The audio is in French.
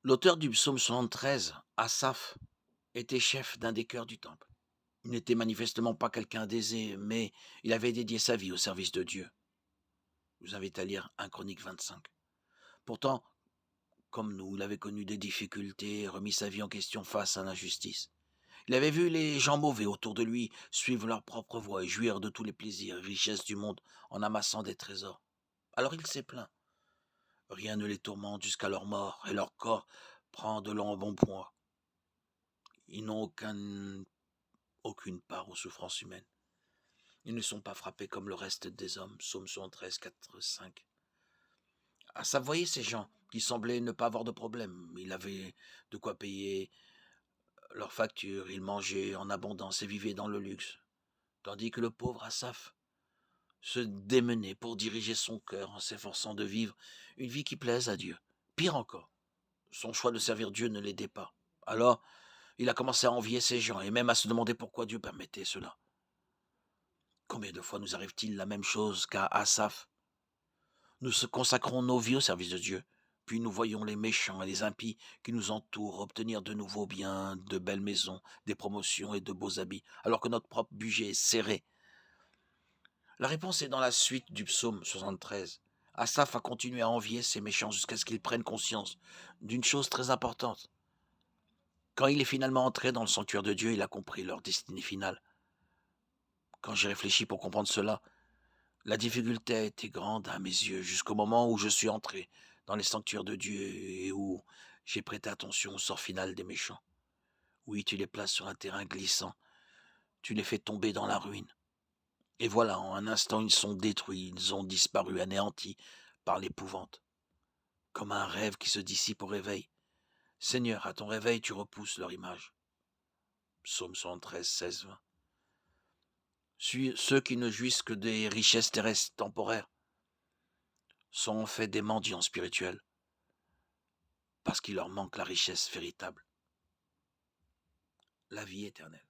L'auteur du psaume 73, Asaph, était chef d'un des chœurs du temple. Il n'était manifestement pas quelqu'un d'aisé, mais il avait dédié sa vie au service de Dieu. Je vous invite à lire 1 Chronique 25. Pourtant, comme nous, il avait connu des difficultés, remis sa vie en question face à l'injustice. Il avait vu les gens mauvais autour de lui suivre leur propre voie et jouir de tous les plaisirs et richesses du monde en amassant des trésors. Alors il s'est plaint. Rien ne les tourmente jusqu'à leur mort, et leur corps prend de l'embonpoint. Ils n'ont aucune part aux souffrances humaines. Ils ne sont pas frappés comme le reste des hommes. Psaume 73, 4, 5. Ah, ça voyait ces gens qui semblaient ne pas avoir de problème. Ils avaient de quoi payer leurs factures, ils mangeaient en abondance et vivaient dans le luxe. Tandis que le pauvre Asaph se démenait pour diriger son cœur en s'efforçant de vivre une vie qui plaise à Dieu. Pire encore, son choix de servir Dieu ne l'aidait pas. Alors, il a commencé à envier ces gens et même à se demander pourquoi Dieu permettait cela. Combien de fois nous arrive-t-il la même chose qu'à Asaph? Nous se consacrons nos vies au service de Dieu, puis nous voyons les méchants et les impies qui nous entourent obtenir de nouveaux biens, de belles maisons, des promotions et de beaux habits, alors que notre propre budget est serré. La réponse est dans la suite du psaume 73. Asaph a continué à envier ces méchants jusqu'à ce qu'ils prennent conscience d'une chose très importante. Quand il est finalement entré dans le sanctuaire de Dieu, il a compris leur destinée finale. Quand j'ai réfléchi pour comprendre cela, la difficulté a été grande à mes yeux jusqu'au moment où je suis entré dans les sanctuaires de Dieu et où j'ai prêté attention au sort final des méchants. Oui, tu les places sur un terrain glissant, tu les fais tomber dans la ruine. Et voilà, en un instant, ils sont détruits, ils ont disparu, anéantis par l'épouvante, comme un rêve qui se dissipe au réveil. Seigneur, à ton réveil, tu repousses leur image. Psaume 73, 16, 20. Ceux qui ne jouissent que des richesses terrestres temporaires sont en fait des mendiants spirituels, parce qu'il leur manque la richesse véritable, la vie éternelle.